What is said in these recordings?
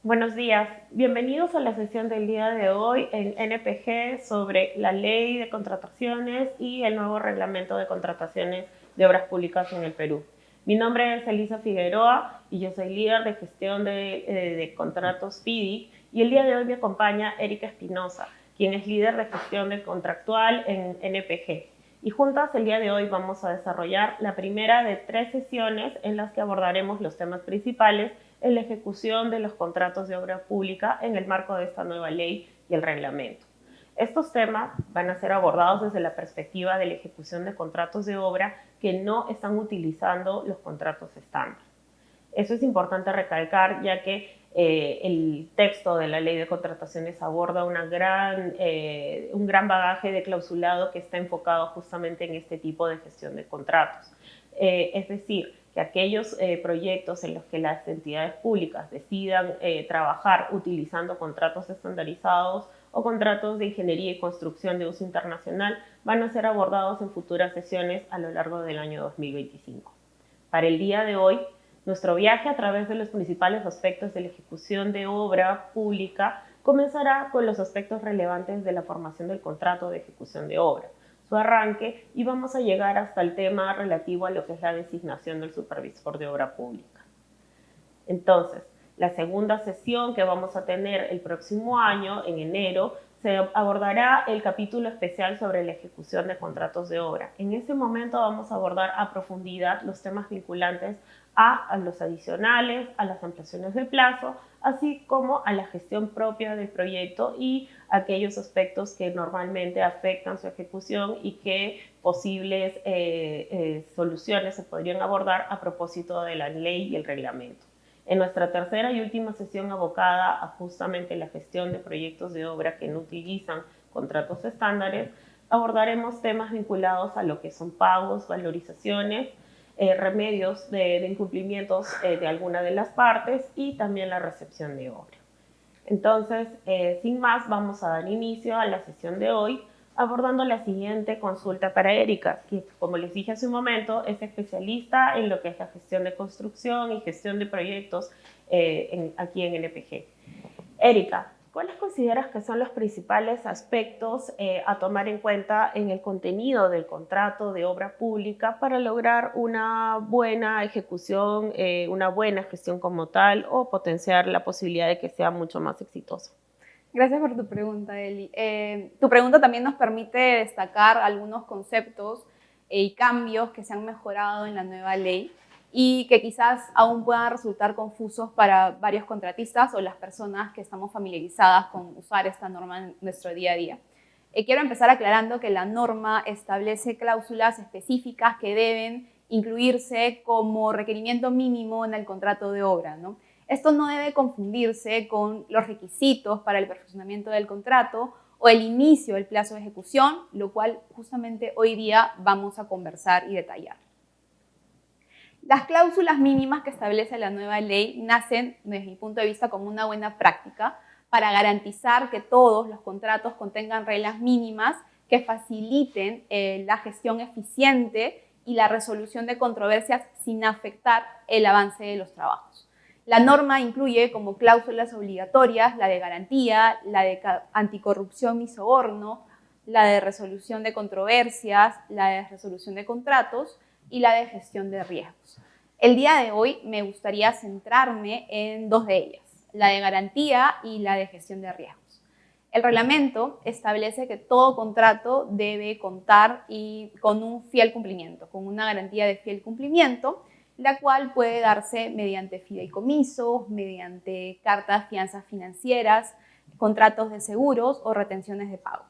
Buenos días, bienvenidos a la sesión del día de hoy en NPG sobre la ley de contrataciones y el nuevo reglamento de contrataciones de obras públicas en el Perú. Mi nombre es Elisa Figueroa y yo soy líder de gestión de contratos PIDI, y el día de hoy me acompaña Erika Espinosa, quien es líder de gestión de contractual en NPG. Y juntas el día de hoy vamos a desarrollar la primera de 3 sesiones en las que abordaremos los temas principales en la ejecución de los contratos de obra pública en el marco de esta nueva ley y el reglamento. Estos temas van a ser abordados desde la perspectiva de la ejecución de contratos de obra que no están utilizando los contratos estándar. Eso es importante recalcar, ya que el texto de la ley de contrataciones aborda un gran bagaje de clausulado que está enfocado justamente en este tipo de gestión de contratos. Es decir, que aquellos proyectos en los que las entidades públicas decidan trabajar utilizando contratos estandarizados o contratos de ingeniería y construcción de uso internacional van a ser abordados en futuras sesiones a lo largo del año 2025. Para el día de hoy, nuestro viaje a través de los principales aspectos de la ejecución de obra pública comenzará con los aspectos relevantes de la formación del contrato de ejecución de obra, su arranque, y vamos a llegar hasta el tema relativo a lo que es la designación del supervisor de obra pública. Entonces, la segunda sesión que vamos a tener el próximo año, en enero, se abordará el capítulo especial sobre la ejecución de contratos de obra. En ese momento vamos a abordar a profundidad los temas vinculantes a los adicionales, a las ampliaciones de plazo, así como a la gestión propia del proyecto y aquellos aspectos que normalmente afectan su ejecución y qué posibles soluciones se podrían abordar a propósito de la ley y el reglamento. En nuestra tercera y última sesión abocada a justamente la gestión de proyectos de obra que no utilizan contratos estándares, abordaremos temas vinculados a lo que son pagos, valorizaciones, remedios de incumplimientos de alguna de las partes y también la recepción de obra. Entonces, sin más, vamos a dar inicio a la sesión de hoy abordando la siguiente consulta para Erika, que, como les dije hace un momento, es especialista en lo que es la gestión de construcción y gestión de proyectos aquí en NPG. Erika, ¿cuáles consideras que son los principales aspectos a tomar en cuenta en el contenido del contrato de obra pública para lograr una buena ejecución, una buena gestión como tal, o potenciar la posibilidad de que sea mucho más exitoso? Gracias por tu pregunta, Eli. Tu pregunta también nos permite destacar algunos conceptos y cambios que se han mejorado en la nueva ley y que quizás aún puedan resultar confusos para varios contratistas o las personas que estamos familiarizadas con usar esta norma en nuestro día a día. Quiero empezar aclarando que la norma establece cláusulas específicas que deben incluirse como requerimiento mínimo en el contrato de obra, ¿no? Esto no debe confundirse con los requisitos para el perfeccionamiento del contrato o el inicio del plazo de ejecución, lo cual justamente hoy día vamos a conversar y detallar. Las cláusulas mínimas que establece la nueva ley nacen, desde mi punto de vista, como una buena práctica para garantizar que todos los contratos contengan reglas mínimas que faciliten la gestión eficiente y la resolución de controversias sin afectar el avance de los trabajos. La norma incluye como cláusulas obligatorias la de garantía, la de anticorrupción y soborno, la de resolución de controversias, la de resolución de contratos y la de gestión de riesgos. El día de hoy me gustaría centrarme en dos de ellas, la de garantía y la de gestión de riesgos. El reglamento establece que todo contrato debe contar con un fiel cumplimiento, con una garantía de fiel cumplimiento, la cual puede darse mediante fideicomisos, mediante cartas fianzas financieras, contratos de seguros o retenciones de pago.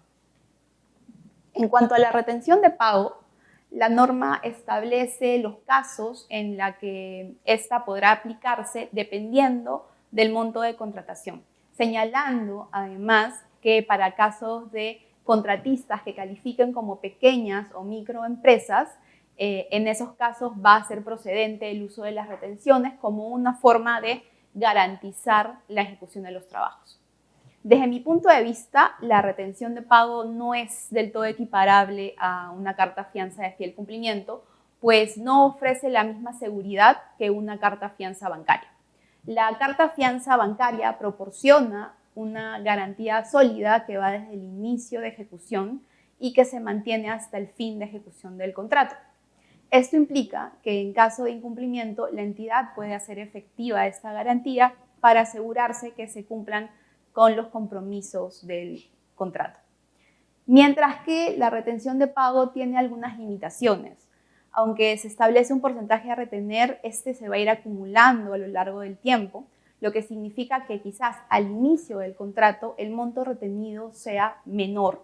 En cuanto a la retención de pago, la norma establece los casos en los que ésta podrá aplicarse dependiendo del monto de contratación, señalando además que para casos de contratistas que califiquen como pequeñas o microempresas, en esos casos va a ser procedente el uso de las retenciones como una forma de garantizar la ejecución de los trabajos. Desde mi punto de vista, la retención de pago no es del todo equiparable a una carta fianza de fiel cumplimiento, pues no ofrece la misma seguridad que una carta fianza bancaria. La carta fianza bancaria proporciona una garantía sólida que va desde el inicio de ejecución y que se mantiene hasta el fin de ejecución del contrato. Esto implica que en caso de incumplimiento, la entidad puede hacer efectiva esta garantía para asegurarse que se cumplan con los compromisos del contrato. Mientras que la retención de pago tiene algunas limitaciones. Aunque se establece un porcentaje a retener, este se va a ir acumulando a lo largo del tiempo, lo que significa que quizás al inicio del contrato el monto retenido sea menor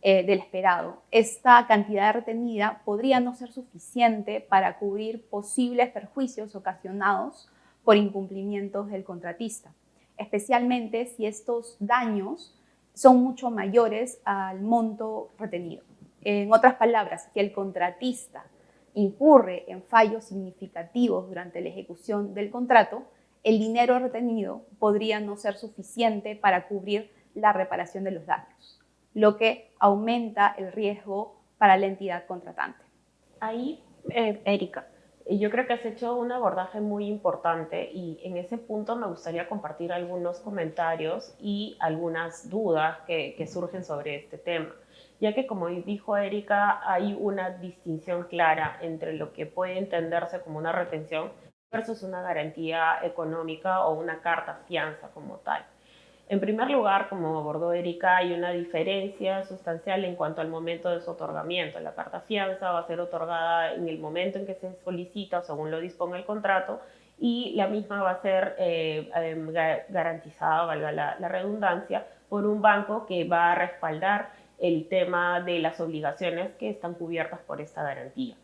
del esperado. Esta cantidad retenida podría no ser suficiente para cubrir posibles perjuicios ocasionados por incumplimientos del contratista, especialmente si estos daños son mucho mayores al monto retenido. En otras palabras, si el contratista incurre en fallos significativos durante la ejecución del contrato, el dinero retenido podría no ser suficiente para cubrir la reparación de los daños, lo que aumenta el riesgo para la entidad contratante. Ahí, Erika, yo creo que has hecho un abordaje muy importante y en ese punto me gustaría compartir algunos comentarios y algunas dudas que surgen sobre este tema, ya que como dijo Erika, hay una distinción clara entre lo que puede entenderse como una retención versus una garantía económica o una carta fianza como tal. En primer lugar, como abordó Erika, hay una diferencia sustancial en cuanto al momento de su otorgamiento. La carta fianza va a ser otorgada en el momento en que se solicita, según lo disponga el contrato, y la misma va a ser garantizada, valga la redundancia, por un banco que va a respaldar el tema de las obligaciones que están cubiertas por esta garantía.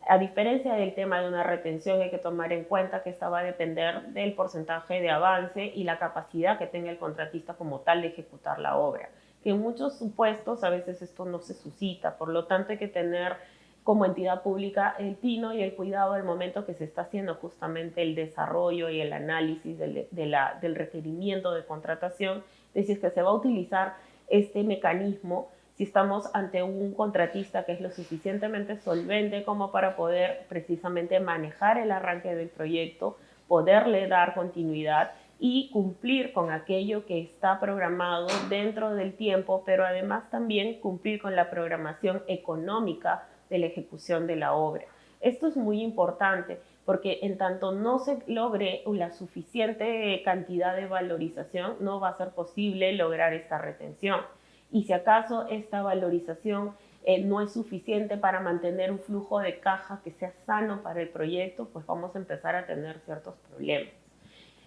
A diferencia del tema de una retención, hay que tomar en cuenta que esta va a depender del porcentaje de avance y la capacidad que tenga el contratista como tal de ejecutar la obra. Que en muchos supuestos a veces esto no se suscita, por lo tanto hay que tener como entidad pública el tino y el cuidado al momento que se está haciendo justamente el desarrollo y el análisis del requerimiento de contratación, de si es que se va a utilizar este mecanismo, si estamos ante un contratista que es lo suficientemente solvente como para poder precisamente manejar el arranque del proyecto, poderle dar continuidad y cumplir con aquello que está programado dentro del tiempo, pero además también cumplir con la programación económica de la ejecución de la obra. Esto es muy importante porque en tanto no se logre la suficiente cantidad de valorización, no va a ser posible lograr esta retención. Y si acaso esta valorización no es suficiente para mantener un flujo de caja que sea sano para el proyecto, pues vamos a empezar a tener ciertos problemas.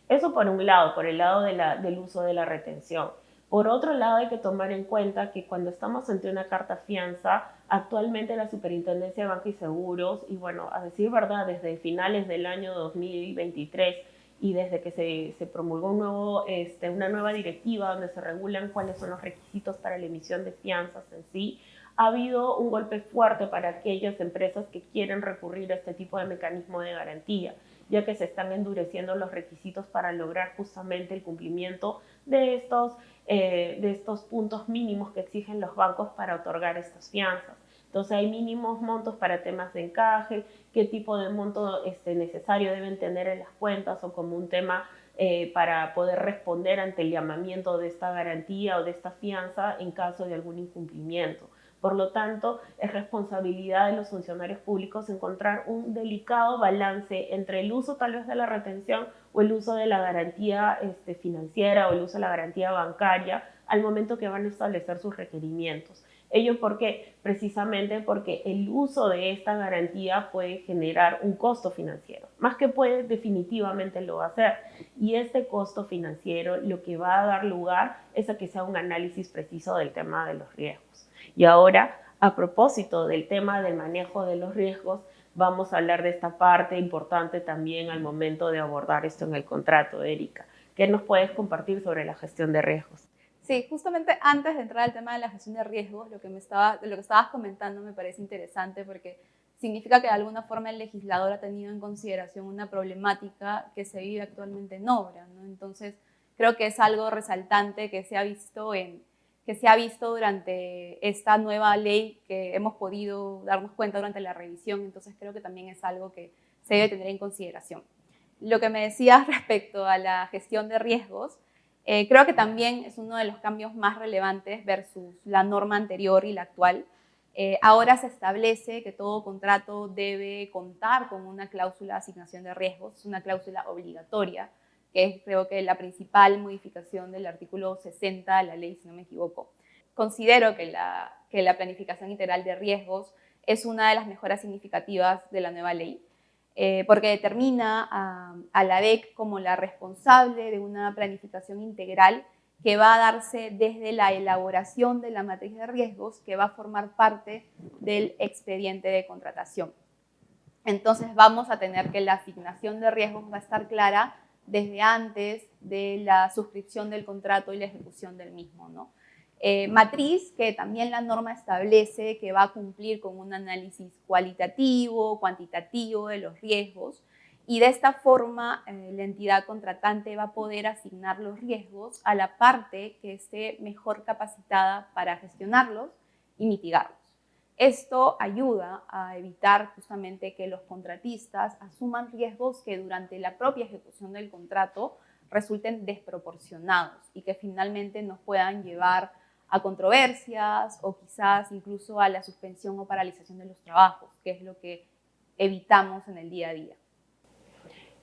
Eso por un lado, por el lado del uso de la retención. Por otro lado, hay que tomar en cuenta que cuando estamos ante una carta fianza, actualmente la Superintendencia de Banca y Seguros, y bueno, a decir verdad, desde finales del año 2023 y desde que se promulgó una nueva directiva donde se regulan cuáles son los requisitos para la emisión de fianzas en sí, ha habido un golpe fuerte para aquellas empresas que quieren recurrir a este tipo de mecanismo de garantía, ya que se están endureciendo los requisitos para lograr justamente el cumplimiento de estos puntos mínimos que exigen los bancos para otorgar estas fianzas. Entonces hay mínimos montos para temas de encaje, qué tipo de monto necesario deben tener en las cuentas o como un tema para poder responder ante el llamamiento de esta garantía o de esta fianza en caso de algún incumplimiento. Por lo tanto, es responsabilidad de los funcionarios públicos encontrar un delicado balance entre el uso tal vez de la retención o el uso de la garantía financiera o el uso de la garantía bancaria al momento que van a establecer sus requerimientos. Ello porque precisamente porque el uso de esta garantía puede generar un costo financiero, más que puede, definitivamente lo va a hacer. Y este costo financiero lo que va a dar lugar es a que sea un análisis preciso del tema de los riesgos. Y ahora, a propósito del tema del manejo de los riesgos, vamos a hablar de esta parte importante también al momento de abordar esto en el contrato, Erika. ¿Qué nos puedes compartir sobre la gestión de riesgos? Sí, justamente antes de entrar al tema de la gestión de riesgos, lo que estabas comentando me parece interesante porque significa que de alguna forma el legislador ha tenido en consideración una problemática que se vive actualmente en obra, ¿no? Entonces, creo que es algo resaltante que se ha visto durante esta nueva ley que hemos podido darnos cuenta durante la revisión, entonces creo que también es algo que se debe tener en consideración. lo que me decías respecto a la gestión de riesgos, creo que también es uno de los cambios más relevantes versus la norma anterior y la actual. Ahora se establece que todo contrato debe contar con una cláusula de asignación de riesgos, es una cláusula obligatoria, que es creo que la principal modificación del artículo 60 de la ley, si no me equivoco. Considero que la planificación integral de riesgos es una de las mejoras significativas de la nueva ley, porque determina a la DEC como la responsable de una planificación integral que va a darse desde la elaboración de la matriz de riesgos que va a formar parte del expediente de contratación. Entonces vamos a tener que la asignación de riesgos va a estar clara desde antes de la suscripción del contrato y la ejecución del mismo, ¿no? Matriz que también la norma establece que va a cumplir con un análisis cualitativo, cuantitativo de los riesgos, y de esta forma la entidad contratante va a poder asignar los riesgos a la parte que esté mejor capacitada para gestionarlos y mitigarlos. Esto ayuda a evitar justamente que los contratistas asuman riesgos que durante la propia ejecución del contrato resulten desproporcionados y que finalmente nos puedan llevar a controversias o quizás incluso a la suspensión o paralización de los trabajos, que es lo que evitamos en el día a día.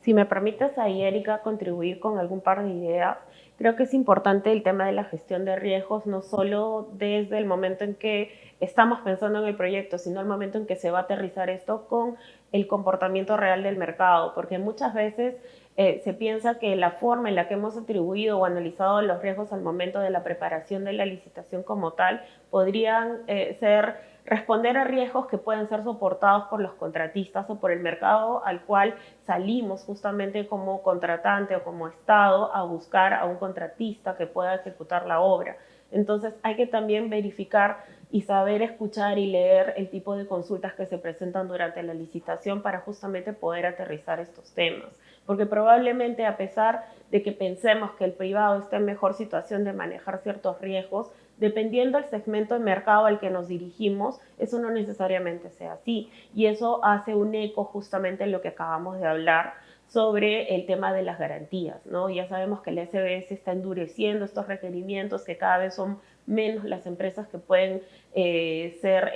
Si me permites ahí, Erika, contribuir con algún par de ideas, creo que es importante el tema de la gestión de riesgos, no solo desde el momento en que estamos pensando en el proyecto, sino el momento en que se va a aterrizar esto con el comportamiento real del mercado, porque muchas veces se piensa que la forma en la que hemos atribuido o analizado los riesgos al momento de la preparación de la licitación como tal podrían responder a riesgos que pueden ser soportados por los contratistas o por el mercado al cual salimos justamente como contratante o como Estado a buscar a un contratista que pueda ejecutar la obra. Entonces hay que también verificar y saber escuchar y leer el tipo de consultas que se presentan durante la licitación para justamente poder aterrizar estos temas. Porque probablemente a pesar de que pensemos que el privado está en mejor situación de manejar ciertos riesgos, dependiendo del segmento de mercado al que nos dirigimos, eso no necesariamente sea así. Y eso hace un eco justamente en lo que acabamos de hablar sobre el tema de las garantías, ¿no? Ya sabemos que el SBS está endureciendo estos requerimientos, que cada vez son menos las empresas que pueden ser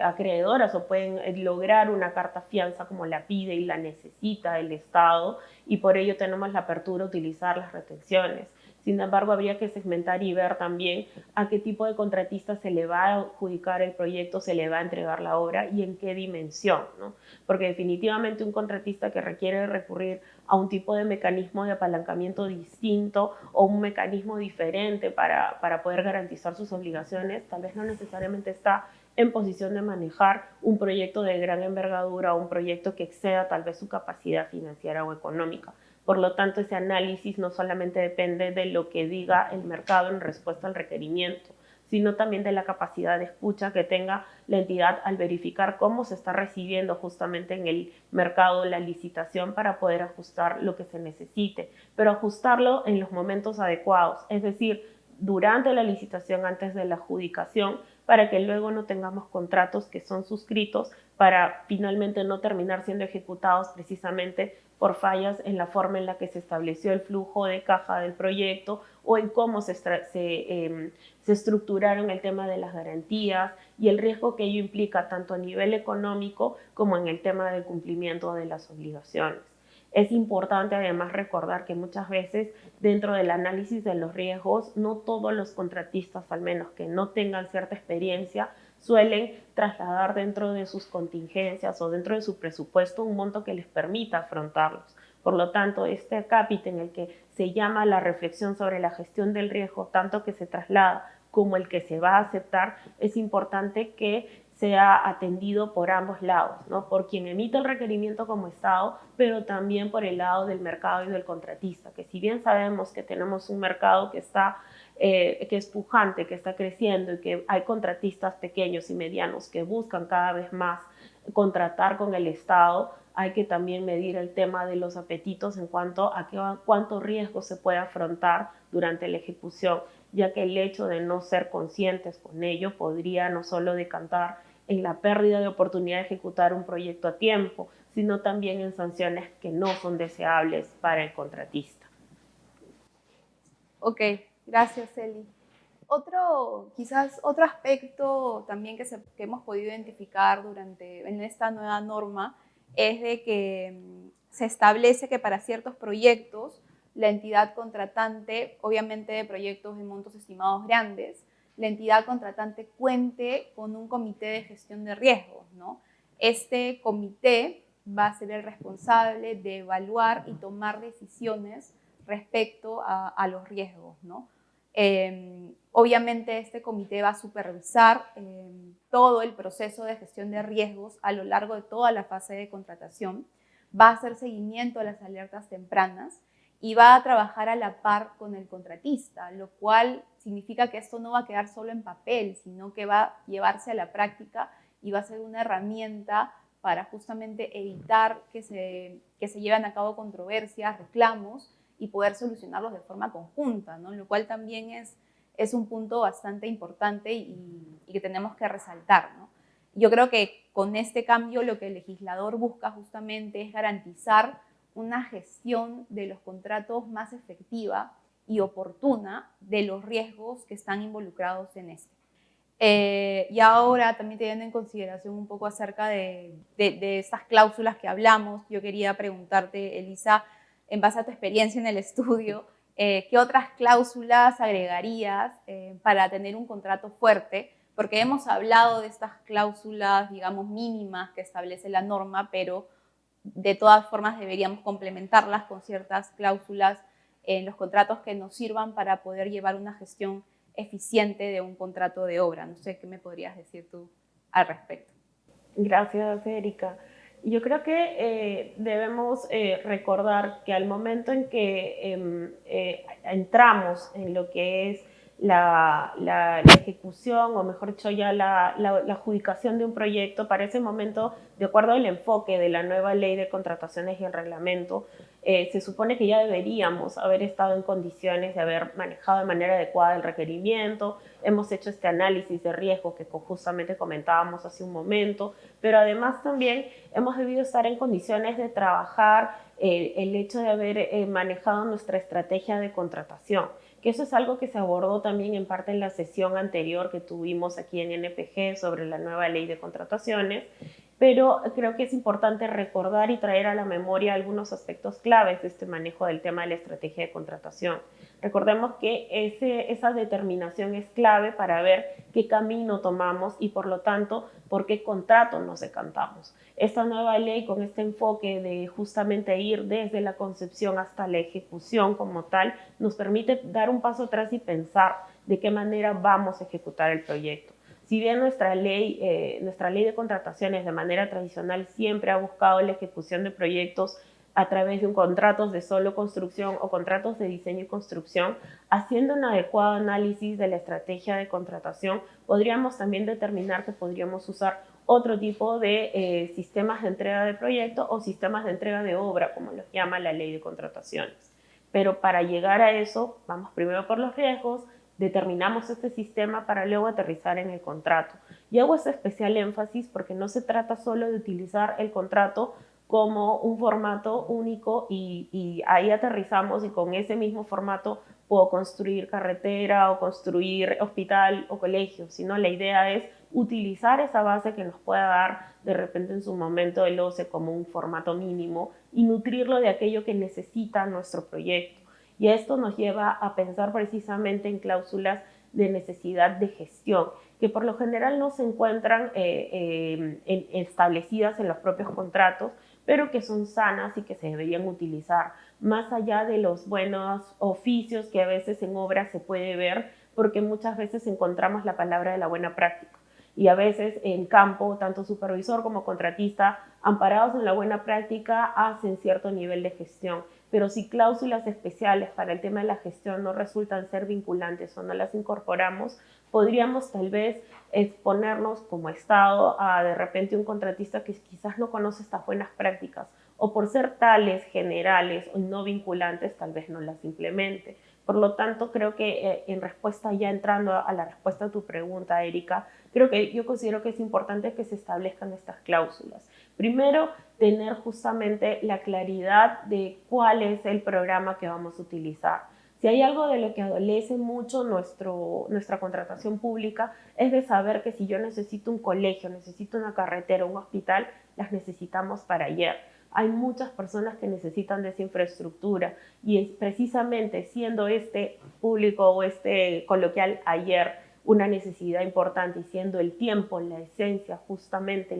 acreedoras o pueden lograr una carta fianza como la pide y la necesita el Estado, y por ello tenemos la apertura a utilizar las retenciones. Sin embargo, habría que segmentar y ver también a qué tipo de contratista se le va a adjudicar el proyecto, se le va a entregar la obra y en qué dimensión, ¿no? Porque definitivamente un contratista que requiere recurrir a un tipo de mecanismo de apalancamiento distinto o un mecanismo diferente para poder garantizar sus obligaciones, tal vez no necesariamente está en posición de manejar un proyecto de gran envergadura o un proyecto que exceda tal vez su capacidad financiera o económica. Por lo tanto, ese análisis no solamente depende de lo que diga el mercado en respuesta al requerimiento, sino también de la capacidad de escucha que tenga la entidad al verificar cómo se está recibiendo justamente en el mercado la licitación para poder ajustar lo que se necesite, pero ajustarlo en los momentos adecuados, es decir, durante la licitación, antes de la adjudicación, para que luego no tengamos contratos que son suscritos para finalmente no terminar siendo ejecutados precisamente por fallas en la forma en la que se estableció el flujo de caja del proyecto o en cómo se estructuraron el tema de las garantías y el riesgo que ello implica tanto a nivel económico como en el tema del cumplimiento de las obligaciones. Es importante además recordar que muchas veces dentro del análisis de los riesgos, no todos los contratistas, al menos que no tengan cierta experiencia, suelen trasladar dentro de sus contingencias o dentro de su presupuesto un monto que les permita afrontarlos. Por lo tanto, este acápite en el que se llama la reflexión sobre la gestión del riesgo, tanto que se traslada como el que se va a aceptar, es importante que sea atendido por ambos lados, ¿no? Por quien emite el requerimiento como Estado, pero también por el lado del mercado y del contratista, que si bien sabemos que tenemos un mercado que es pujante, que está creciendo y que hay contratistas pequeños y medianos que buscan cada vez más contratar con el Estado, hay que también medir el tema de los apetitos en cuanto a cuánto riesgo se puede afrontar durante la ejecución, ya que el hecho de no ser conscientes con ello podría no solo decantar en la pérdida de oportunidad de ejecutar un proyecto a tiempo, sino también en sanciones que no son deseables para el contratista. Ok, gracias, Eli. Quizás otro aspecto también que hemos podido identificar en esta nueva norma es de que se establece que para ciertos proyectos la entidad contratante, obviamente de proyectos de montos estimados grandes, la entidad contratante cuente con un comité de gestión de riesgos, ¿no? Este comité va a ser el responsable de evaluar y tomar decisiones respecto a los riesgos, ¿no? Obviamente este comité va a supervisar todo el proceso de gestión de riesgos a lo largo de toda la fase de contratación, va a hacer seguimiento a las alertas tempranas y va a trabajar a la par con el contratista, lo cual significa que esto no va a quedar solo en papel, sino que va a llevarse a la práctica y va a ser una herramienta para justamente evitar que se lleven a cabo controversias, reclamos y poder solucionarlos de forma conjunta, ¿no? Lo cual también es un punto bastante importante y que tenemos que resaltar, ¿no? Yo creo que con este cambio lo que el legislador busca justamente es garantizar una gestión de los contratos más efectiva y oportuna de los riesgos que están involucrados en este. Y ahora también teniendo en consideración un poco acerca de estas cláusulas que hablamos, yo quería preguntarte, Elisa, en base a tu experiencia en el estudio, ¿qué otras cláusulas agregarías para tener un contrato fuerte? Porque hemos hablado de estas cláusulas, digamos, mínimas que establece la norma, pero de todas formas deberíamos complementarlas con ciertas cláusulas en los contratos que nos sirvan para poder llevar una gestión eficiente de un contrato de obra. No sé qué me podrías decir tú al respecto. Gracias, Erika. Yo creo que debemos recordar que al momento en que entramos en lo que es la ejecución, o mejor dicho, ya la adjudicación de un proyecto, para ese momento, de acuerdo al enfoque de la nueva ley de contrataciones y el reglamento, se supone que ya deberíamos haber estado en condiciones de haber manejado de manera adecuada el requerimiento. Hemos hecho este análisis de riesgo que justamente comentábamos hace un momento, pero además también hemos debido estar en condiciones de trabajar el hecho de haber manejado nuestra estrategia de contratación, que eso es algo que se abordó también en parte en la sesión anterior que tuvimos aquí en NPG sobre la nueva ley de contrataciones, pero creo que es importante recordar y traer a la memoria algunos aspectos claves de este manejo del tema de la estrategia de contratación. Recordemos que esa determinación es clave para ver qué camino tomamos y, por lo tanto, por qué contrato nos decantamos. Esta nueva ley, con este enfoque de justamente ir desde la concepción hasta la ejecución como tal, nos permite dar un paso atrás y pensar de qué manera vamos a ejecutar el proyecto. Si bien nuestra ley de contrataciones de manera tradicional siempre ha buscado la ejecución de proyectos a través de contratos de solo construcción o contratos de diseño y construcción, haciendo un adecuado análisis de la estrategia de contratación, podríamos también determinar que podríamos usar otro tipo de sistemas de entrega de proyecto o sistemas de entrega de obra, como los llama la ley de contrataciones. Pero para llegar a eso, vamos primero por los riesgos, determinamos este sistema para luego aterrizar en el contrato. Y hago ese especial énfasis porque no se trata solo de utilizar el contrato como un formato único y ahí aterrizamos y con ese mismo formato puedo construir carretera o construir hospital o colegio, sino la idea es utilizar esa base que nos pueda dar de repente en su momento el OCE como un formato mínimo y nutrirlo de aquello que necesita nuestro proyecto. Y esto nos lleva a pensar precisamente en cláusulas de necesidad de gestión, que por lo general no se encuentran establecidas en los propios contratos, pero que son sanas y que se deberían utilizar, más allá de los buenos oficios que a veces en obra se puede ver, porque muchas veces encontramos la palabra de la buena práctica. Y a veces en campo, tanto supervisor como contratista, amparados en la buena práctica, hacen cierto nivel de gestión. Pero si cláusulas especiales para el tema de la gestión no resultan ser vinculantes o no las incorporamos, podríamos tal vez exponernos como Estado a de repente un contratista que quizás no conoce estas buenas prácticas o por ser tales, generales o no vinculantes, tal vez no las implemente. Por lo tanto, creo que en respuesta, ya entrando a la respuesta a tu pregunta, Erika, yo considero que es importante que se establezcan estas cláusulas. Primero, tener justamente la claridad de cuál es el programa que vamos a utilizar. Si hay algo de lo que adolece mucho nuestra contratación pública, es de saber que si yo necesito un colegio, necesito una carretera, un hospital, las necesitamos para ayer. Hay muchas personas que necesitan de esa infraestructura y es precisamente siendo este público o este coloquial ayer una necesidad importante y siendo el tiempo la esencia justamente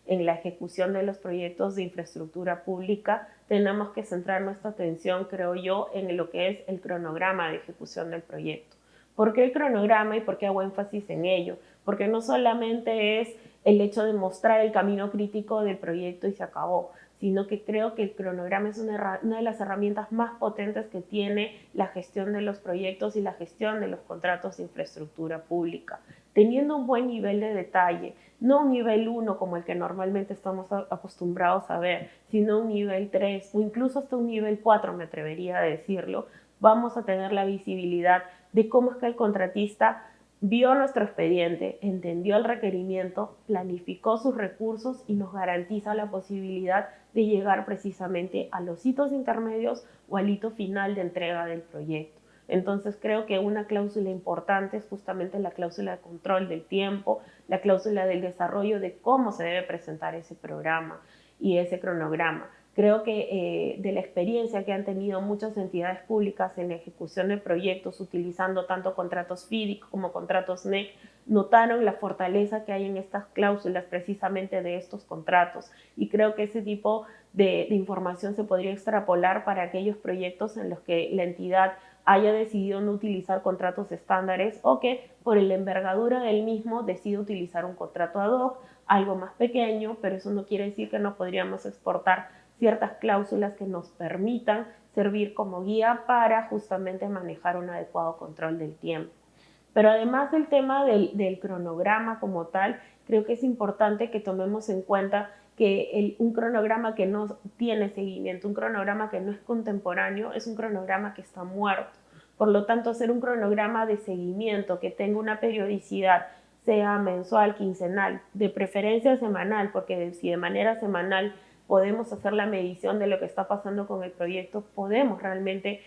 en la ejecución de los proyectos de infraestructura pública, tenemos que centrar nuestra atención, creo yo, en lo que es el cronograma de ejecución del proyecto. ¿Por qué el cronograma y por qué hago énfasis en ello? Porque no solamente es el hecho de mostrar el camino crítico del proyecto y se acabó, sino que creo que el cronograma es una de las herramientas más potentes que tiene la gestión de los proyectos y la gestión de los contratos de infraestructura pública, teniendo un buen nivel de detalle, no un nivel 1 como el que normalmente estamos acostumbrados a ver, sino un nivel 3 o incluso hasta un nivel 4, me atrevería a decirlo. Vamos a tener la visibilidad de cómo es que el contratista vio nuestro expediente, entendió el requerimiento, planificó sus recursos y nos garantiza la posibilidad de llegar precisamente a los hitos intermedios o al hito final de entrega del proyecto. Entonces creo que una cláusula importante es justamente la cláusula de control del tiempo, la cláusula del desarrollo de cómo se debe presentar ese programa y ese cronograma. Creo que de la experiencia que han tenido muchas entidades públicas en la ejecución de proyectos utilizando tanto contratos FIDIC como contratos NEC, notaron la fortaleza que hay en estas cláusulas precisamente de estos contratos. Y creo que ese tipo de información se podría extrapolar para aquellos proyectos en los que la entidad haya decidido no utilizar contratos estándares o que por la envergadura del mismo decida utilizar un contrato ad hoc, algo más pequeño, pero eso no quiere decir que no podríamos exportar ciertas cláusulas que nos permitan servir como guía para justamente manejar un adecuado control del tiempo. Pero además del tema del cronograma como tal, creo que es importante que tomemos en cuenta que un cronograma que no tiene seguimiento, un cronograma que no es contemporáneo, es un cronograma que está muerto. Por lo tanto, hacer un cronograma de seguimiento que tenga una periodicidad, sea mensual, quincenal, de preferencia semanal, porque si de manera semanal podemos hacer la medición de lo que está pasando con el proyecto, podemos realmente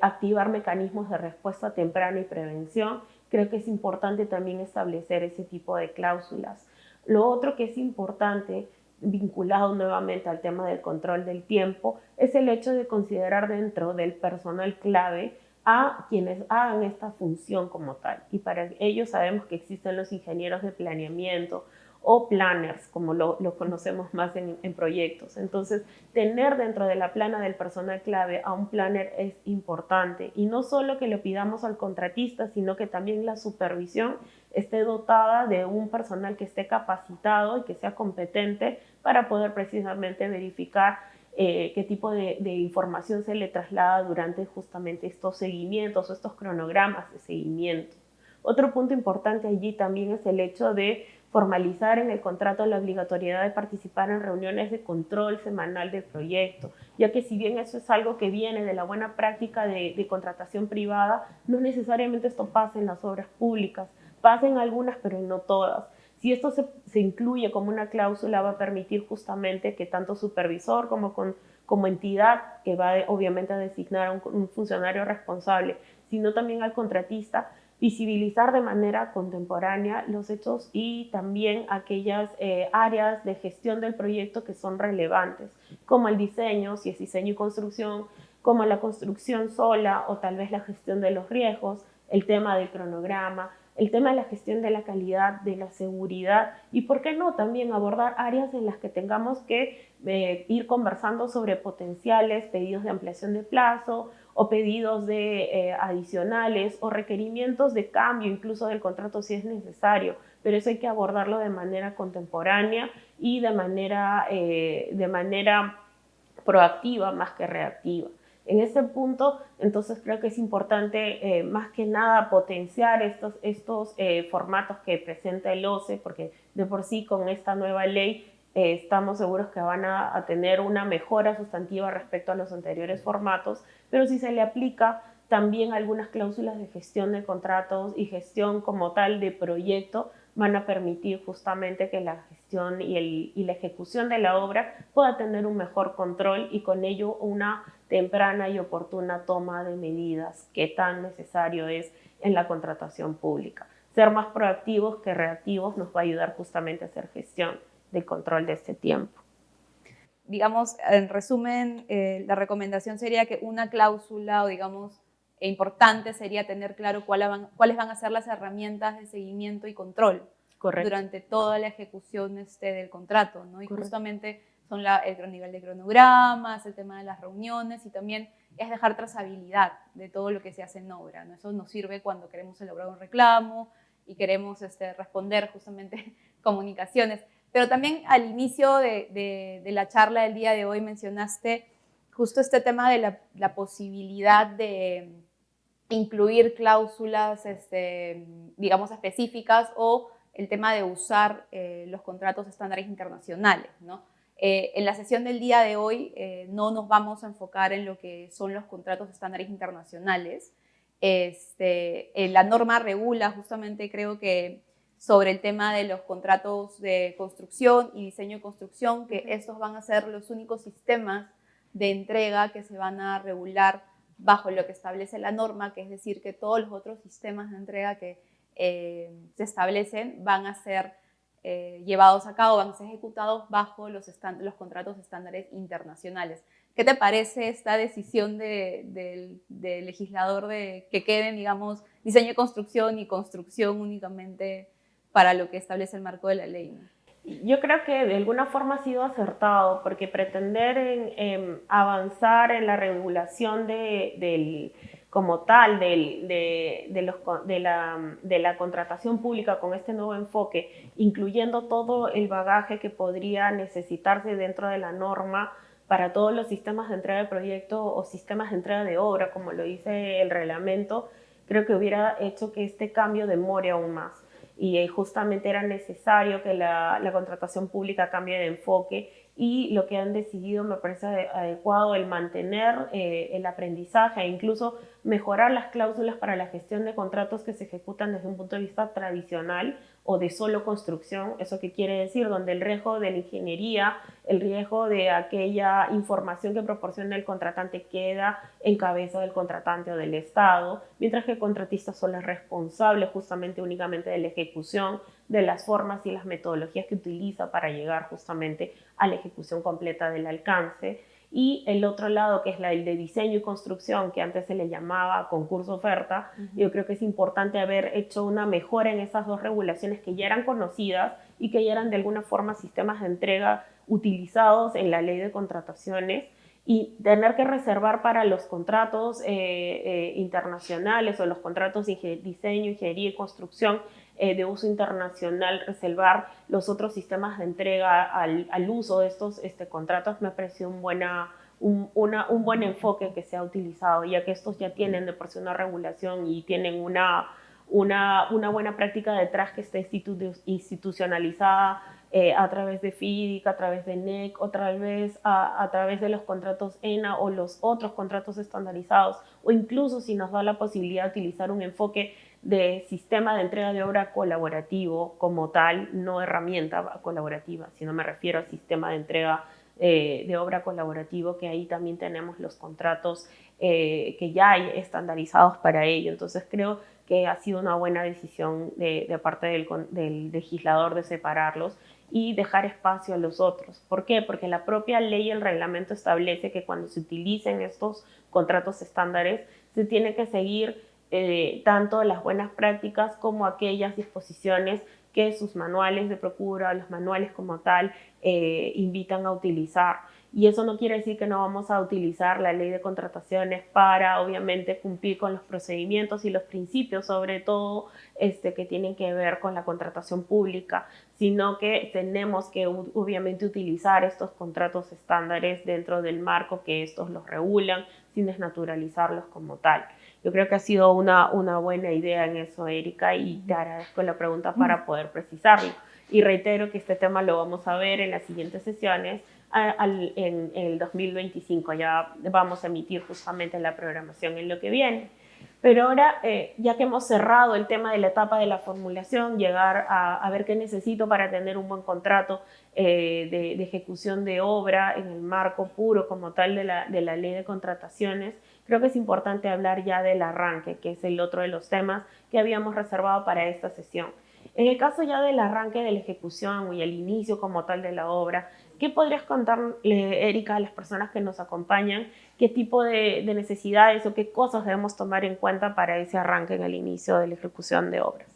activar mecanismos de respuesta temprana y prevención. Creo que es importante también establecer ese tipo de cláusulas. Lo otro que es importante, vinculado nuevamente al tema del control del tiempo, es el hecho de considerar dentro del personal clave a quienes hagan esta función como tal. Y para ello sabemos que existen los ingenieros de planeamiento o planners, como lo conocemos más en proyectos. Entonces, tener dentro de la plana del personal clave a un planner es importante. Y no solo que lo pidamos al contratista, sino que también la supervisión esté dotada de un personal que esté capacitado y que sea competente para poder precisamente verificar qué tipo de información se le traslada durante justamente estos seguimientos o estos cronogramas de seguimiento. Otro punto importante allí también es el hecho de formalizar en el contrato la obligatoriedad de participar en reuniones de control semanal del proyecto, ya que si bien eso es algo que viene de la buena práctica de contratación privada, no necesariamente esto pasa en las obras públicas, pasa en algunas pero no todas. Si esto se incluye como una cláusula, va a permitir justamente que tanto supervisor como entidad, que va obviamente a designar a un funcionario responsable, sino también al contratista, visibilizar de manera contemporánea los hechos y también aquellas áreas de gestión del proyecto que son relevantes, como el diseño, si es diseño y construcción, como la construcción sola o tal vez la gestión de los riesgos, el tema del cronograma, el tema de la gestión de la calidad, de la seguridad y, ¿por qué no?, también abordar áreas en las que tengamos que ir conversando sobre potenciales pedidos de ampliación de plazo o pedidos de adicionales o requerimientos de cambio incluso del contrato si es necesario, pero eso hay que abordarlo de manera contemporánea y de manera proactiva más que reactiva. En este punto, entonces creo que es importante más que nada potenciar estos formatos que presenta el OCE, porque de por sí con esta nueva ley estamos seguros que van a tener una mejora sustantiva respecto a los anteriores formatos, pero si se le aplica también algunas cláusulas de gestión de contratos y gestión como tal de proyecto van a permitir justamente que la gestión y la ejecución de la obra pueda tener un mejor control y con ello una temprana y oportuna toma de medidas que tan necesario es en la contratación pública. Ser más proactivos que reactivos nos va a ayudar justamente a hacer gestión del control de este tiempo. Digamos, en resumen, la recomendación sería que una cláusula o digamos importante sería tener claro cuáles van a ser las herramientas de seguimiento y control. Correcto. Durante toda la ejecución del contrato, ¿no? Y correcto. Justamente son el nivel de cronogramas, el tema de las reuniones y también es dejar trazabilidad de todo lo que se hace en obra, ¿no? Eso nos sirve cuando queremos elaborar un reclamo y queremos responder justamente comunicaciones. Pero también al inicio de la charla del día de hoy mencionaste justo este tema de la posibilidad de incluir cláusulas, digamos, específicas o el tema de usar los contratos estándares internacionales, ¿no? En la sesión del día de hoy no nos vamos a enfocar en lo que son los contratos estándares internacionales. La norma regula justamente, creo que, sobre el tema de los contratos de construcción y diseño de construcción, que estos van a ser los únicos sistemas de entrega que se van a regular bajo lo que establece la norma, que es decir, que todos los otros sistemas de entrega que se establecen van a ser llevados a cabo, van a ser ejecutados bajo los contratos estándares internacionales. ¿Qué te parece esta decisión del legislador de que queden, digamos, diseño de construcción y construcción únicamente para lo que establece el marco de la ley, ¿no? Yo creo que de alguna forma ha sido acertado, porque pretender avanzar en la regulación como tal de la contratación pública con este nuevo enfoque, incluyendo todo el bagaje que podría necesitarse dentro de la norma para todos los sistemas de entrega de proyecto o sistemas de entrega de obra, como lo dice el reglamento, creo que hubiera hecho que este cambio demore aún más. Y justamente era necesario que la contratación pública cambie de enfoque, y lo que han decidido me parece adecuado, el mantener el aprendizaje e incluso mejorar las cláusulas para la gestión de contratos que se ejecutan desde un punto de vista tradicional o de solo construcción. ¿Eso qué quiere decir? Donde el riesgo de la ingeniería, el riesgo de aquella información que proporciona el contratante queda en cabeza del contratante o del Estado, mientras que el contratista solo es responsable justamente únicamente de la ejecución, de las formas y las metodologías que utiliza para llegar justamente a la ejecución completa del alcance. Y el otro lado, que es el de diseño y construcción, que antes se le llamaba concurso-oferta, yo creo que es importante haber hecho una mejora en esas dos regulaciones que ya eran conocidas y que ya eran de alguna forma sistemas de entrega utilizados en la ley de contrataciones, y tener que reservar para los contratos internacionales o los contratos de diseño, ingeniería y construcción de uso internacional, reservar los otros sistemas de entrega al uso de estos contratos, me ha parecido un buen enfoque que se ha utilizado, ya que estos ya tienen de por sí una regulación y tienen una buena práctica detrás que está institucionalizada a través de FIDIC, a través de NEC, o tal vez a través de los contratos ENA o los otros contratos estandarizados, o incluso si nos da la posibilidad de utilizar un enfoque de sistema de entrega de obra colaborativo como tal, no herramienta colaborativa, sino me refiero a sistema de entrega de obra colaborativo, que ahí también tenemos los contratos que ya hay estandarizados para ello. Entonces creo que ha sido una buena decisión de parte del legislador de separarlos y dejar espacio a los otros. ¿Por qué? Porque la propia ley y el reglamento establece que cuando se utilicen estos contratos estándares se tiene que seguir tanto las buenas prácticas como aquellas disposiciones que sus manuales de procura, los manuales como tal, invitan a utilizar. Y eso no quiere decir que no vamos a utilizar la ley de contrataciones para, obviamente, cumplir con los procedimientos y los principios, sobre todo que tienen que ver con la contratación pública, sino que tenemos que, obviamente, utilizar estos contratos estándares dentro del marco que estos los regulan, sin desnaturalizarlos como tal. Yo creo que ha sido una buena idea en eso, Erika, y te agradezco la pregunta para poder precisarlo. Y reitero que este tema lo vamos a ver en las siguientes sesiones en el 2025. Ya vamos a emitir justamente la programación en lo que viene. Pero ahora, ya que hemos cerrado el tema de la etapa de la formulación, llegar a ver qué necesito para tener un buen contrato de ejecución de obra en el marco puro como tal de la ley de contrataciones, creo que es importante hablar ya del arranque, que es el otro de los temas que habíamos reservado para esta sesión. En el caso ya del arranque de la ejecución y el inicio como tal de la obra, ¿qué podrías contarle, Erika, a las personas que nos acompañan? ¿Qué tipo de necesidades o qué cosas debemos tomar en cuenta para ese arranque en el inicio de la ejecución de obras?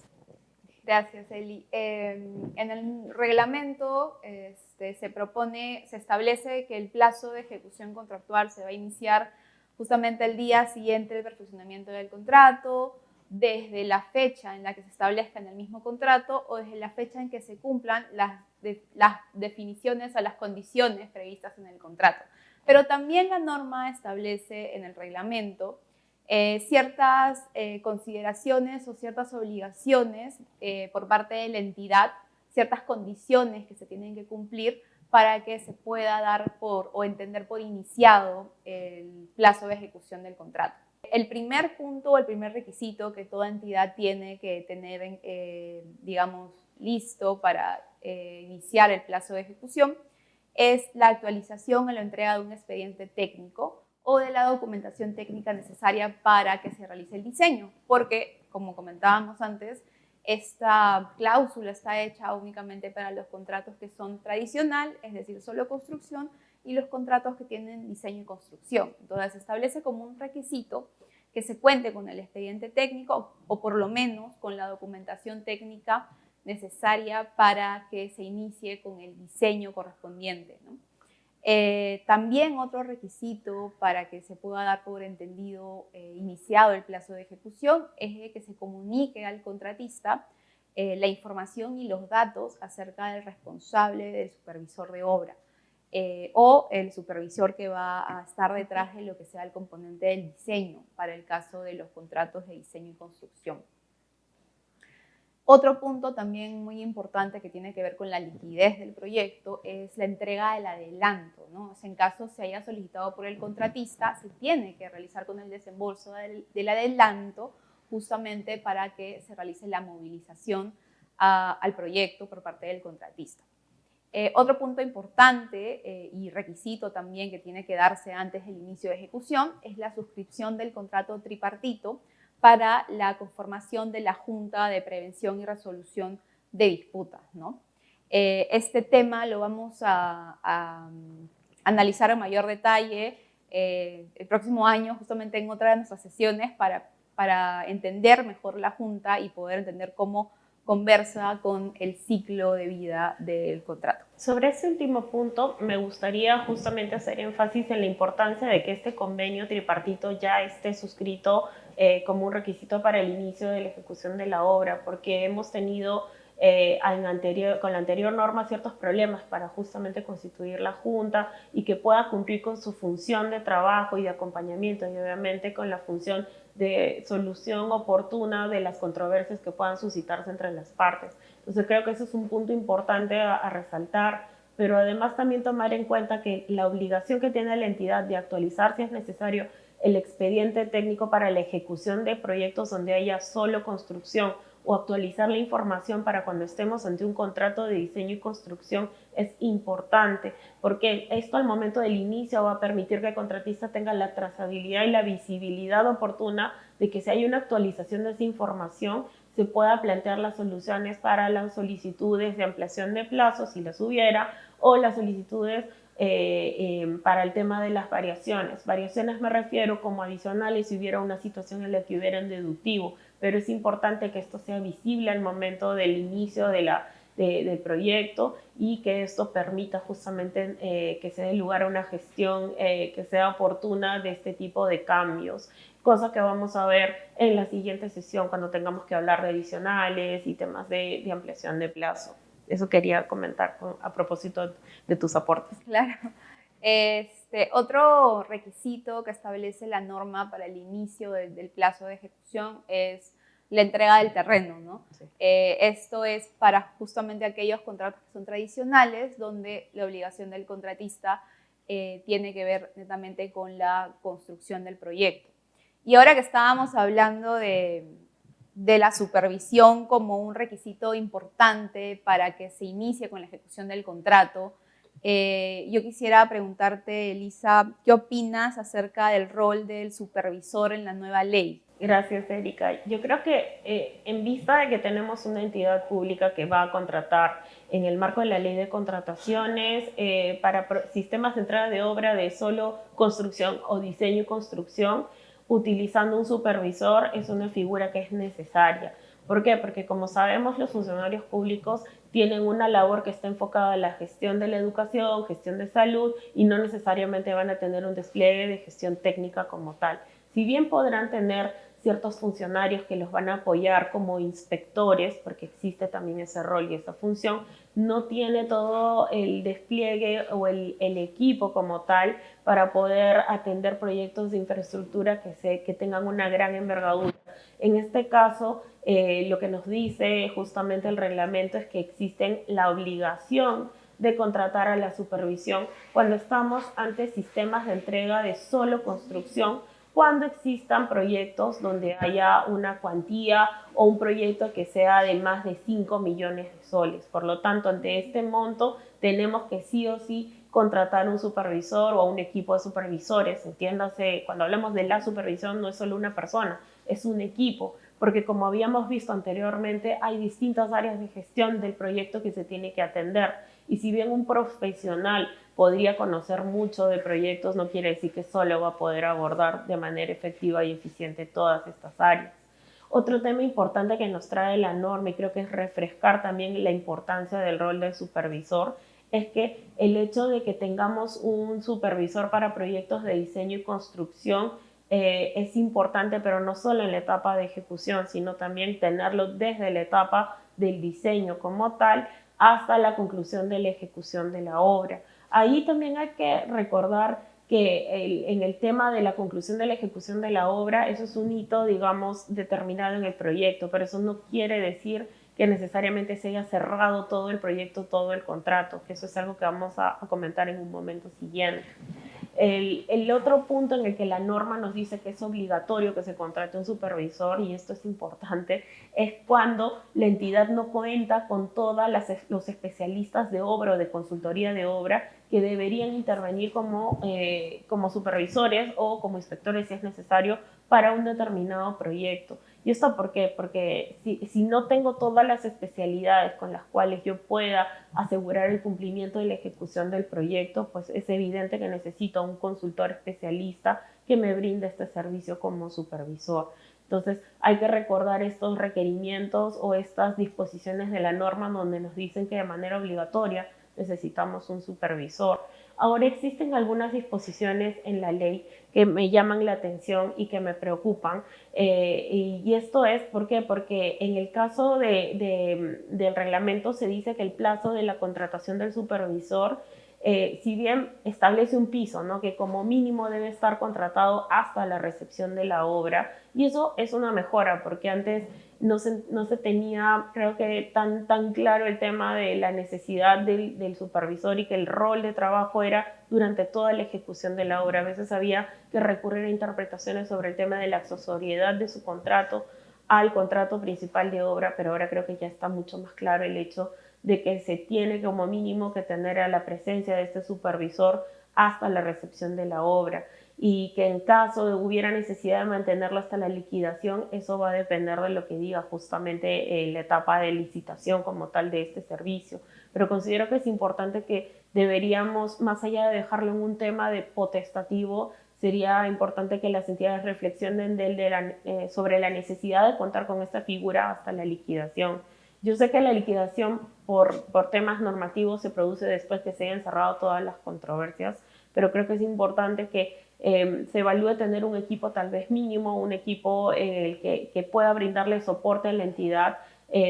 Gracias, Eli. En el reglamento se establece que el plazo de ejecución contractual se va a iniciar justamente el día siguiente del perfeccionamiento del contrato, desde la fecha en la que se establezca en el mismo contrato o desde la fecha en que se cumplan las definiciones o las condiciones previstas en el contrato. Pero también la norma establece en el reglamento ciertas consideraciones o ciertas obligaciones por parte de la entidad, ciertas condiciones que se tienen que cumplir para que se pueda dar o entender por iniciado el plazo de ejecución del contrato. El primer punto o el primer requisito que toda entidad tiene que tener, digamos, listo para iniciar el plazo de ejecución es la actualización o la entrega de un expediente técnico o de la documentación técnica necesaria para que se realice el diseño, porque, como comentábamos antes, esta cláusula está hecha únicamente para los contratos que son tradicional, es decir, solo construcción, y los contratos que tienen diseño y construcción. Entonces, se establece como un requisito que se cuente con el expediente técnico o por lo menos con la documentación técnica necesaria para que se inicie con el diseño correspondiente, ¿no? También otro requisito para que se pueda dar por entendido iniciado el plazo de ejecución es que se comunique al contratista la información y los datos acerca del responsable del supervisor de obra o el supervisor que va a estar detrás de lo que sea el componente del diseño para el caso de los contratos de diseño y construcción. Otro punto también muy importante que tiene que ver con la liquidez del proyecto es la entrega del adelanto, ¿no? O sea, en caso se haya solicitado por el contratista, se tiene que realizar con el desembolso del adelanto justamente para que se realice la movilización al proyecto por parte del contratista. Otro punto importante y requisito también que tiene que darse antes del inicio de ejecución es la suscripción del contrato tripartito para la conformación de la Junta de Prevención y Resolución de Disputas, ¿no? Este tema lo vamos a analizar en mayor detalle el próximo año, justamente en otra de nuestras sesiones, para entender mejor la Junta y poder entender cómo conversa con el ciclo de vida del contrato. Sobre ese último punto, me gustaría justamente hacer énfasis en la importancia de que este convenio tripartito ya esté suscrito como un requisito para el inicio de la ejecución de la obra, porque hemos tenido con la anterior norma ciertos problemas para justamente constituir la junta y que pueda cumplir con su función de trabajo y de acompañamiento y obviamente con la función de solución oportuna de las controversias que puedan suscitarse entre las partes. Entonces creo que ese es un punto importante a resaltar, pero además también tomar en cuenta que la obligación que tiene la entidad de actualizar si es necesario el expediente técnico para la ejecución de proyectos donde haya solo construcción o actualizar la información para cuando estemos ante un contrato de diseño y construcción es importante, porque esto al momento del inicio va a permitir que el contratista tenga la trazabilidad y la visibilidad oportuna de que si hay una actualización de esa información se pueda plantear las soluciones para las solicitudes de ampliación de plazos, si las hubiera, o las solicitudes para el tema de las variaciones. Variaciones me refiero como adicionales si hubiera una situación en la que hubiera un deductivo, pero es importante que esto sea visible al momento del inicio del proyecto y que esto permita justamente que se dé lugar a una gestión que sea oportuna de este tipo de cambios, cosa que vamos a ver en la siguiente sesión cuando tengamos que hablar de adicionales y temas de ampliación de plazo. Eso quería comentar a propósito de tus aportes. Claro. Otro requisito que establece la norma para el inicio del plazo de ejecución es la entrega del terreno, ¿no? Sí. Esto es para justamente aquellos contratos que son tradicionales, donde la obligación del contratista tiene que ver netamente con la construcción del proyecto. Y ahora que estábamos hablando de la supervisión como un requisito importante para que se inicie con la ejecución del contrato, yo quisiera preguntarte, Elisa, ¿qué opinas acerca del rol del supervisor en la nueva ley? Gracias, Erika. Yo creo que en vista de que tenemos una entidad pública que va a contratar en el marco de la ley de contrataciones para sistemas de entrada de obra de solo construcción o diseño y construcción, utilizando un supervisor es una figura que es necesaria. ¿Por qué? Porque como sabemos, los funcionarios públicos tienen una labor que está enfocada en la gestión de la educación, gestión de salud y no necesariamente van a tener un despliegue de gestión técnica como tal. Si bien podrán tener ciertos funcionarios que los van a apoyar como inspectores, porque existe también ese rol y esa función, no tiene todo el despliegue o el equipo como tal para poder atender proyectos de infraestructura que tengan una gran envergadura. En este caso, lo que nos dice justamente el reglamento es que existe la obligación de contratar a la supervisión cuando estamos ante sistemas de entrega de solo construcción, cuando existan proyectos donde haya una cuantía o un proyecto que sea de más de 5 millones de soles. Por lo tanto, ante este monto tenemos que sí o sí contratar un supervisor o un equipo de supervisores. Entiéndase, cuando hablamos de la supervisión no es solo una persona, es un equipo, porque como habíamos visto anteriormente, hay distintas áreas de gestión del proyecto que se tiene que atender. Y si bien un profesional podría conocer mucho de proyectos, no quiere decir que solo va a poder abordar de manera efectiva y eficiente todas estas áreas. Otro tema importante que nos trae la norma, y creo que es refrescar también la importancia del rol del supervisor, es que el hecho de que tengamos un supervisor para proyectos de diseño y construcción es importante, pero no solo en la etapa de ejecución, sino también tenerlo desde la etapa del diseño como tal hasta la conclusión de la ejecución de la obra. Ahí también hay que recordar que en el tema de la conclusión de la ejecución de la obra, eso es un hito, digamos, determinado en el proyecto, pero eso no quiere decir que necesariamente se haya cerrado todo el proyecto, todo el contrato, que eso es algo que vamos a comentar en un momento siguiente. El otro punto en el que la norma nos dice que es obligatorio que se contrate un supervisor, y esto es importante, es cuando la entidad no cuenta con todos los especialistas de obra o de consultoría de obra que deberían intervenir como supervisores o como inspectores si es necesario para un determinado proyecto. ¿Y esto por qué? Porque si no tengo todas las especialidades con las cuales yo pueda asegurar el cumplimiento de la ejecución del proyecto, pues es evidente que necesito un consultor especialista que me brinde este servicio como supervisor. Entonces hay que recordar estos requerimientos o estas disposiciones de la norma donde nos dicen que de manera obligatoria necesitamos un supervisor. Ahora existen algunas disposiciones en la ley que me llaman la atención y que me preocupan. Y esto es, ¿por qué? Porque en el caso del reglamento se dice que el plazo de la contratación del supervisor, si bien establece un piso, ¿no? Que como mínimo debe estar contratado hasta la recepción de la obra, y eso es una mejora, porque antes no se tenía, creo que, tan claro el tema de la necesidad del supervisor y que el rol de trabajo era durante toda la ejecución de la obra. A veces había que recurrir a interpretaciones sobre el tema de la accesoriedad de su contrato al contrato principal de obra, pero ahora creo que ya está mucho más claro el hecho de que se tiene como mínimo que tener a la presencia de este supervisor hasta la recepción de la obra, y que en caso de hubiera necesidad de mantenerlo hasta la liquidación, eso va a depender de lo que diga justamente la etapa de licitación como tal de este servicio. Pero considero que es importante que deberíamos, más allá de dejarlo en un tema de potestativo, sería importante que las entidades reflexionen sobre la necesidad de contar con esta figura hasta la liquidación. Yo sé que la liquidación por temas normativos se produce después que se hayan cerrado todas las controversias, pero creo que es importante que se evalúe tener un equipo tal vez mínimo, un equipo que pueda brindarle soporte a la entidad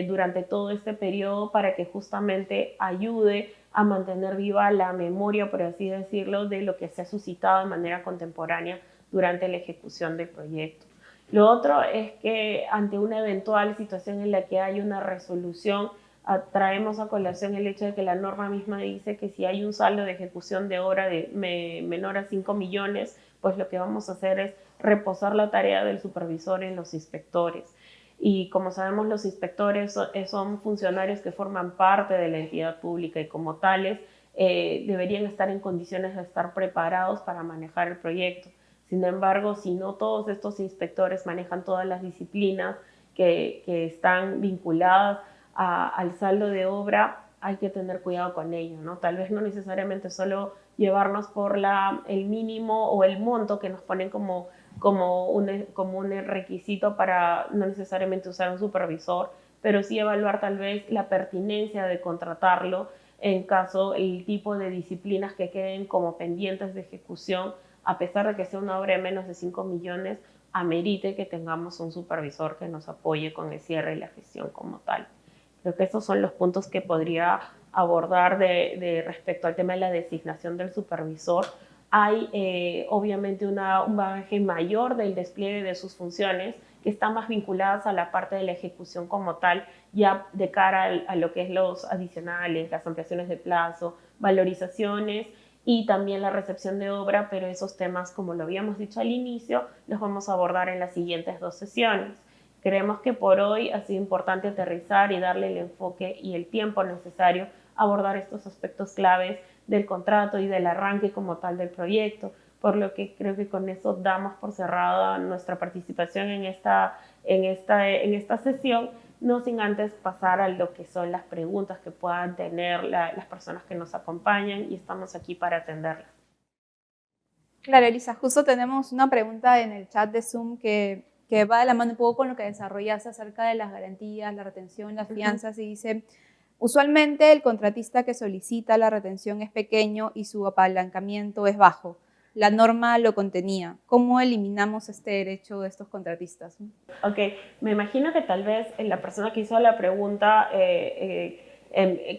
durante todo este periodo para que justamente ayude a mantener viva la memoria, por así decirlo, de lo que se ha suscitado de manera contemporánea durante la ejecución del proyecto. Lo otro es que ante una eventual situación en la que hay una resolución, traemos a colación el hecho de que la norma misma dice que si hay un saldo de ejecución de obra de menor a 5 millones, pues lo que vamos a hacer es reposar la tarea del supervisor en los inspectores. Y como sabemos, los inspectores son funcionarios que forman parte de la entidad pública y como tales deberían estar en condiciones de estar preparados para manejar el proyecto. Sin embargo, si no todos estos inspectores manejan todas las disciplinas que están vinculadas al saldo de obra, hay que tener cuidado con ello, ¿no? Tal vez no necesariamente solo llevarnos por el mínimo o el monto que nos ponen como un requisito para no necesariamente usar un supervisor, pero sí evaluar tal vez la pertinencia de contratarlo en caso el tipo de disciplinas que queden como pendientes de ejecución, a pesar de que sea una obra de menos de 5 millones, amerite que tengamos un supervisor que nos apoye con el cierre y la gestión como tal. Creo que esos son los puntos que podría abordar respecto al tema de la designación del supervisor. Hay obviamente un bagaje mayor del despliegue de sus funciones que están más vinculadas a la parte de la ejecución como tal, ya de cara a lo que es los adicionales, las ampliaciones de plazo, valorizaciones y también la recepción de obra, pero esos temas, como lo habíamos dicho al inicio, los vamos a abordar en las siguientes 2 sesiones. Creemos que por hoy ha sido importante aterrizar y darle el enfoque y el tiempo necesario a abordar estos aspectos claves del contrato y del arranque como tal del proyecto, por lo que creo que con eso damos por cerrada nuestra participación en esta sesión, no sin antes pasar a lo que son las preguntas que puedan tener las personas que nos acompañan y estamos aquí para atenderlas. Claro, Elisa, justo tenemos una pregunta en el chat de Zoom que va de la mano un poco con lo que desarrollaste acerca de las garantías, la retención, las fianzas, y dice, usualmente el contratista que solicita la retención es pequeño y su apalancamiento es bajo. La norma lo contenía. ¿Cómo eliminamos este derecho de estos contratistas? Ok, me imagino que tal vez la persona que hizo la pregunta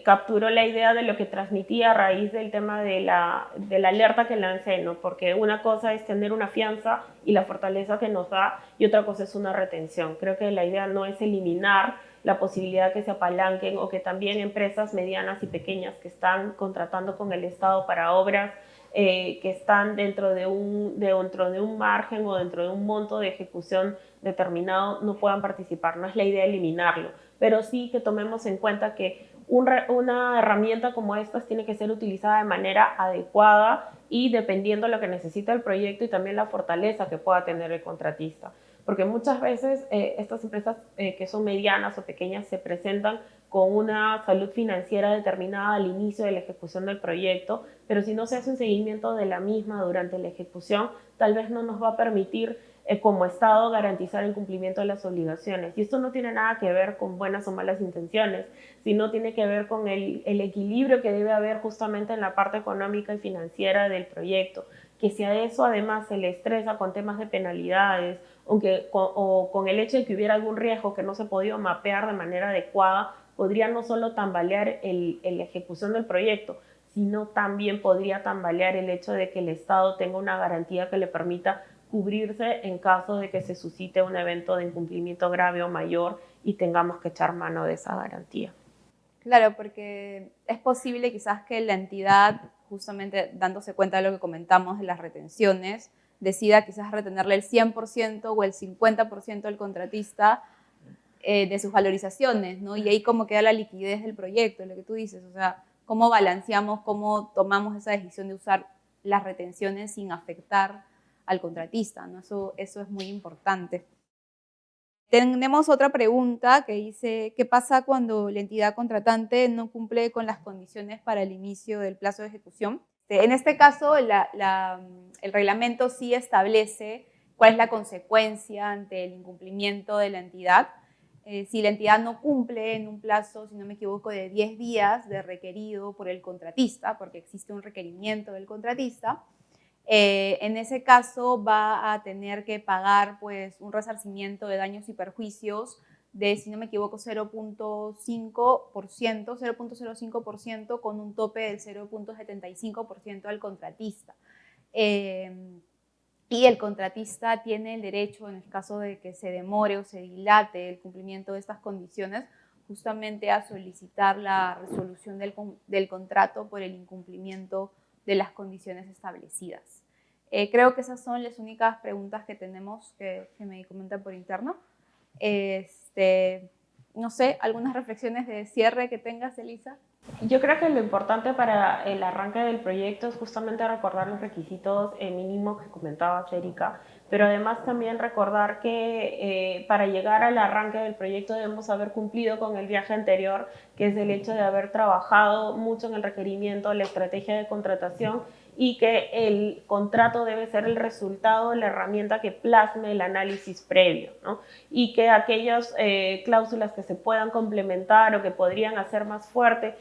capturó la idea de lo que transmitía a raíz del tema de la alerta que lancé, ¿no? Porque una cosa es tener una fianza y la fortaleza que nos da y otra cosa es una retención. Creo que la idea no es eliminar la posibilidad que se apalanquen o que también empresas medianas y pequeñas que están contratando con el Estado para obras que están dentro de un margen o dentro de un monto de ejecución determinado no puedan participar. No es la idea eliminarlo, pero sí que tomemos en cuenta que una herramienta como estas tiene que ser utilizada de manera adecuada y dependiendo de lo que necesita el proyecto y también la fortaleza que pueda tener el contratista. Porque muchas veces estas empresas que son medianas o pequeñas se presentan con una salud financiera determinada al inicio de la ejecución del proyecto, pero si no se hace un seguimiento de la misma durante la ejecución, tal vez no nos va a permitir como Estado garantizar el cumplimiento de las obligaciones. Y esto no tiene nada que ver con buenas o malas intenciones, sino tiene que ver con el equilibrio que debe haber justamente en la parte económica y financiera del proyecto. Que si a eso además se le estresa con temas de penalidades o con el hecho de que hubiera algún riesgo que no se ha podido mapear de manera adecuada, podría no solo tambalear la ejecución del proyecto, sino también podría tambalear el hecho de que el Estado tenga una garantía que le permita cubrirse en caso de que se suscite un evento de incumplimiento grave o mayor y tengamos que echar mano de esa garantía. Claro, porque es posible quizás que la entidad, justamente dándose cuenta de lo que comentamos de las retenciones, decida quizás retenerle el 100% o el 50% al contratista de sus valorizaciones, ¿no? Y ahí cómo queda la liquidez del proyecto, lo que tú dices, o sea, cómo balanceamos, cómo tomamos esa decisión de usar las retenciones sin afectar al contratista, ¿no? Eso es muy importante. Tenemos otra pregunta que dice, ¿qué pasa cuando la entidad contratante no cumple con las condiciones para el inicio del plazo de ejecución? En este caso, el reglamento sí establece cuál es la consecuencia ante el incumplimiento de la entidad. Si la entidad no cumple en un plazo, si no me equivoco, de 10 días de requerido por el contratista, porque existe un requerimiento del contratista, en ese caso va a tener que pagar pues, un resarcimiento de daños y perjuicios de, si no me equivoco, 0.5%, 0.05% con un tope del 0.75% al contratista. Y el contratista tiene el derecho, en el caso de que se demore o se dilate el cumplimiento de estas condiciones, justamente a solicitar la resolución del contrato por el incumplimiento de las condiciones establecidas. Creo que esas son las únicas preguntas que tenemos que me comentan por interno. No sé, algunas reflexiones de cierre que tengas, Elisa. Yo creo que lo importante para el arranque del proyecto es justamente recordar los requisitos mínimos que comentaba Erika, pero además también recordar que para llegar al arranque del proyecto debemos haber cumplido con el viaje anterior, que es el hecho de haber trabajado mucho en el requerimiento, la estrategia de contratación, y que el contrato debe ser el resultado de la herramienta que plasme el análisis previo, ¿no? Y que aquellas cláusulas que se puedan complementar o que podrían hacer más fuerte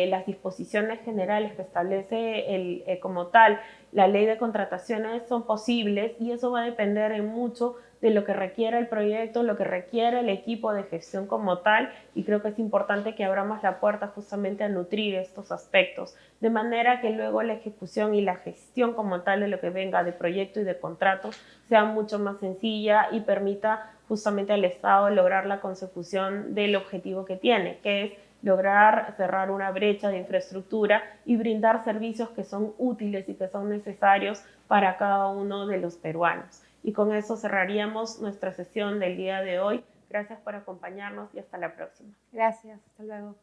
las disposiciones generales que establece como tal la ley de contrataciones son posibles, y eso va a depender en mucho de lo que requiera el proyecto, lo que requiera el equipo de gestión como tal, y creo que es importante que abramos la puerta justamente a nutrir estos aspectos, de manera que luego la ejecución y la gestión como tal de lo que venga de proyecto y de contrato sea mucho más sencilla y permita justamente al Estado lograr la consecución del objetivo que tiene, que es lograr cerrar una brecha de infraestructura y brindar servicios que son útiles y que son necesarios para cada uno de los peruanos. Y con eso cerraríamos nuestra sesión del día de hoy. Gracias por acompañarnos y hasta la próxima. Gracias, hasta luego.